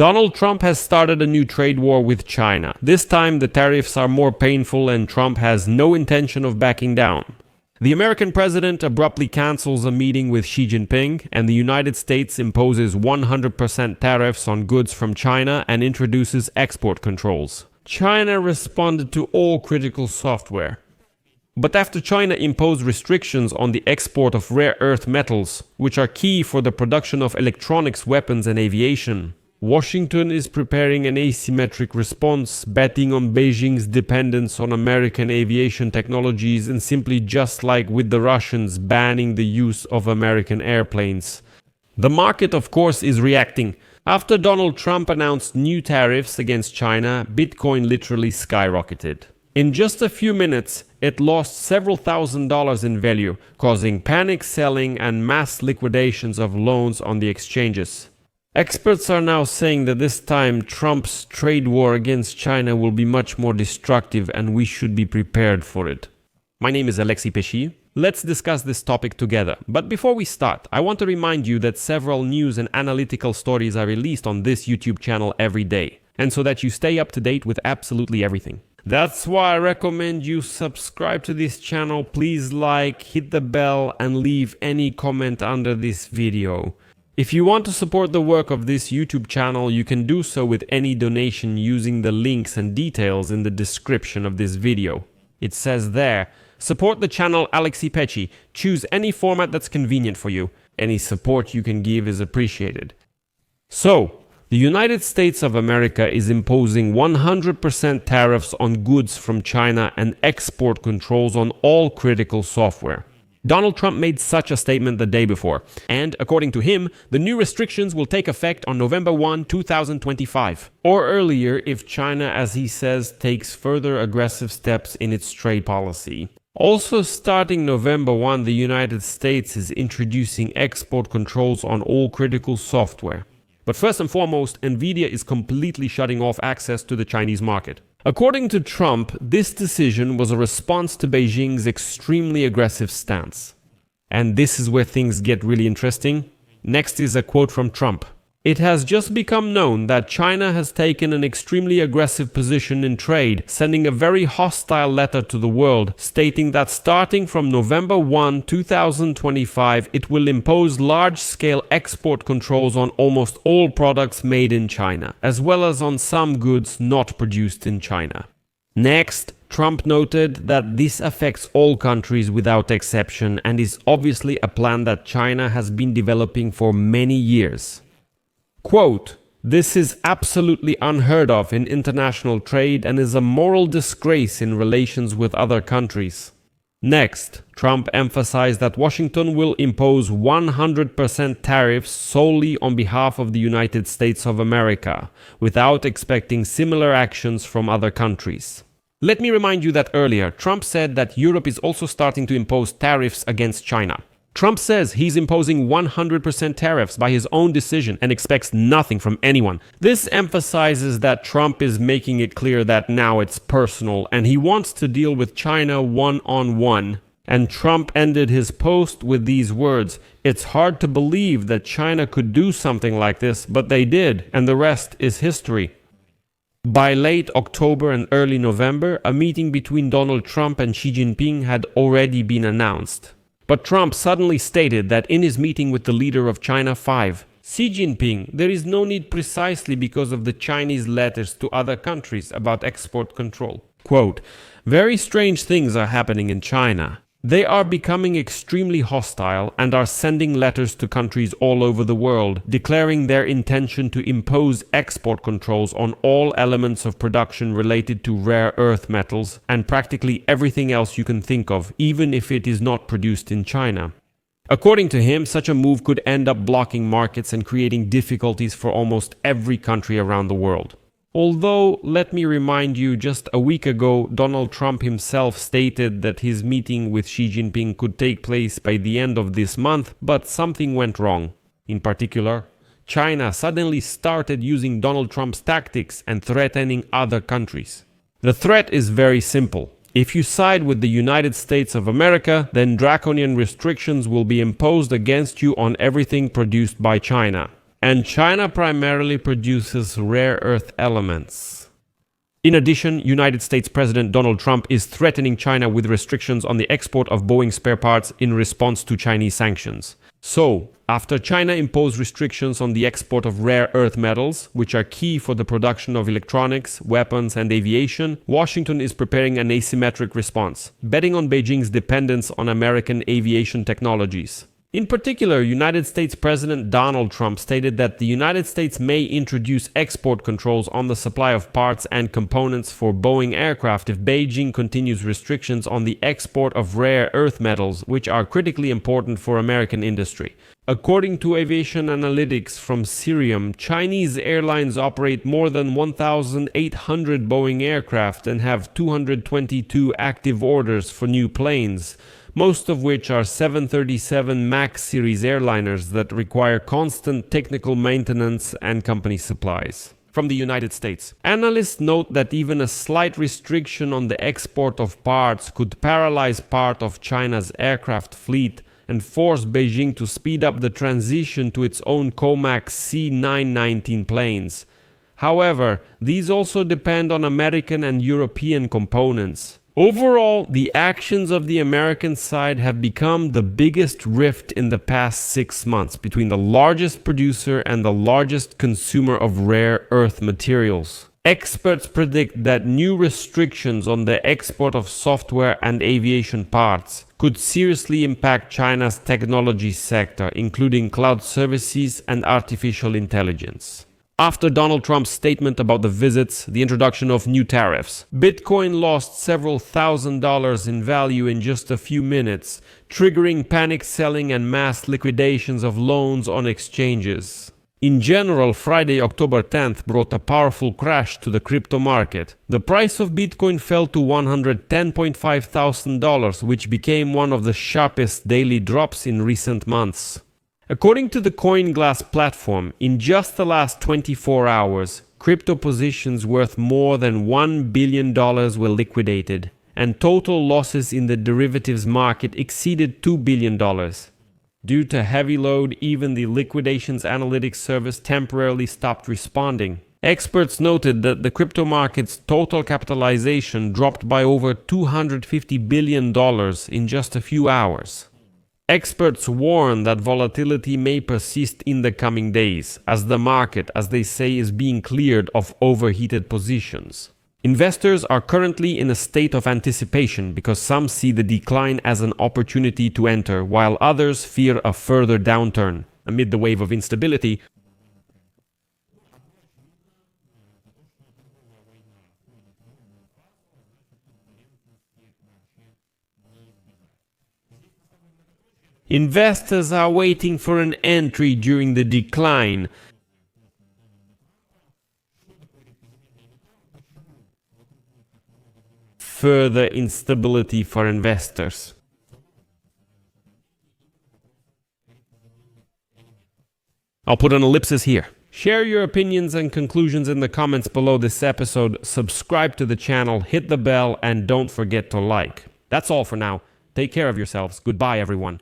Donald Trump has started a new trade war with China. This time the tariffs are more painful and Trump has no intention of backing down. The American president abruptly cancels a meeting with Xi Jinping, and the United States imposes 100% tariffs on goods from China and introduces export controls. China responded to all critical software. But after China imposed restrictions on the export of rare earth metals, which are key for the production of electronics, weapons, and aviation, Washington is preparing an asymmetric response, betting on Beijing's dependence on American aviation technologies and simply, just like with the Russians, banning the use of American airplanes. The market, of course, is reacting. After Donald Trump announced new tariffs against China, Bitcoin literally skyrocketed. In just a few minutes, it lost several $1,000s in value, causing panic selling and mass liquidations of loans on the exchanges. Experts are now saying that this time Trump's trade war against China will be much more destructive and we should be prepared for it. My name is Escalating. Let's discuss this topic together. But before we start, I want to remind you that several news and analytical stories are released on this YouTube channel every day, and so that you stay up to date with absolutely everything. That's why I recommend you subscribe to this channel. Please like, hit the bell, and leave any comment under this video. If you want to support the work of this YouTube channel, you can do so with any donation using the links and details in the description of this video. It says there, support the channel Escalating. Choose any format that's convenient for you. Any support you can give is appreciated. So, the United States of America is imposing 100% tariffs on goods from China and export controls on all critical software. Donald Trump made such a statement the day before, and according to him, the new restrictions will take effect on November 1, 2025, or earlier if China, as he says, takes further aggressive steps in its trade policy. Also, starting November 1, the United States is introducing export controls on all critical software. But first and foremost, Nvidia is completely shutting off access to the Chinese market. According to Trump, this decision was a response to Beijing's extremely aggressive stance. And this is where things get really interesting. Next is a quote from Trump. It has just become known that China has taken an extremely aggressive position in trade, sending a very hostile letter to the world, stating that starting from November 1, 2025, it will impose large-scale export controls on almost all products made in China, as well as on some goods not produced in China. Next, Trump noted that this affects all countries without exception and is obviously a plan that China has been developing for many years. Quote, "This is absolutely unheard of in international trade and is a moral disgrace in relations with other countries." Next, Trump emphasized that Washington will impose 100% tariffs solely on behalf of the United States of America, without expecting similar actions from other countries. Let me remind you that earlier, Trump said that Europe is also starting to impose tariffs against China. Trump says he's imposing 100% tariffs by his own decision and expects nothing from anyone. This emphasizes that Trump is making it clear that now it's personal and he wants to deal with China one-on-one. And Trump ended his post with these words, "It's hard to believe that China could do something like this, but they did, and the rest is history." By late October and early November, a meeting between Donald Trump and Xi Jinping had already been announced. But Trump suddenly stated that in his meeting with the leader of China 5, Xi Jinping, there is no need precisely because of the Chinese letters to other countries about export control. Quote, "Very strange things are happening in China. They are becoming extremely hostile and are sending letters to countries all over the world, declaring their intention to impose export controls on all elements of production related to rare earth metals and practically everything else you can think of, even if it is not produced in China." According to him, such a move could end up blocking markets and creating difficulties for almost every country around the world. Although, let me remind you, just a week ago, Donald Trump himself stated that his meeting with Xi Jinping could take place by the end of this month, but something went wrong. In particular, China suddenly started using Donald Trump's tactics and threatening other countries. The threat is very simple. If you side with the United States of America, then draconian restrictions will be imposed against you on everything produced by China. and China primarily produces rare earth elements. In addition, United States President Donald Trump is threatening China with restrictions on the export of Boeing spare parts in response to Chinese sanctions. So, after China imposed restrictions on the export of rare earth metals, which are key for the production of electronics, weapons, and aviation, Washington is preparing an asymmetric response, betting on Beijing's dependence on American aviation technologies. In particular, United States President Donald Trump stated that the United States may introduce export controls on the supply of parts and components for Boeing aircraft if Beijing continues restrictions on the export of rare earth metals, which are critically important for American industry. According to aviation analytics from Cirium, Chinese airlines operate more than 1,800 Boeing aircraft and have 222 active orders for new planes, most of which are 737 MAX series airliners that require constant technical maintenance and company supplies. From the United States, analysts note that even a slight restriction on the export of parts could paralyze part of China's aircraft fleet and force Beijing to speed up the transition to its own COMAC C919 planes. However, these also depend on American and European components. Overall, the actions of the American side have become the biggest rift in the past 6 months between the largest producer and the largest consumer of rare earth materials. Experts predict that new restrictions on the export of software and aviation parts could seriously impact China's technology sector, including cloud services and artificial intelligence. After Donald Trump's statement about the visits, the introduction of new tariffs, Bitcoin lost several $1,000s in value in just a few minutes, triggering panic selling and mass liquidations of loans on exchanges. In general, Friday, October 10th brought a powerful crash to the crypto market. The price of Bitcoin fell to $110.5 thousand, which became one of the sharpest daily drops in recent months. According to the CoinGlass platform, in just the last 24 hours, crypto positions worth more than $1 billion were liquidated, and total losses in the derivatives market exceeded $2 billion. Due to heavy load, even the liquidations analytics service temporarily stopped responding. Experts noted that the crypto market's total capitalization dropped by over $250 billion in just a few hours. Experts warn that volatility may persist in the coming days, as the market, as they say, is being cleared of overheated positions. Investors are currently in a state of anticipation because some see the decline as an opportunity to enter, while others fear a further downturn. Amid the wave of instability, investors are waiting for an entry during the decline. Further instability for investors. I'll put an ellipsis here. Share your opinions and conclusions in the comments below this episode, subscribe to the channel, hit the bell, and don't forget to like. That's all for now. Take care of yourselves. Goodbye, everyone.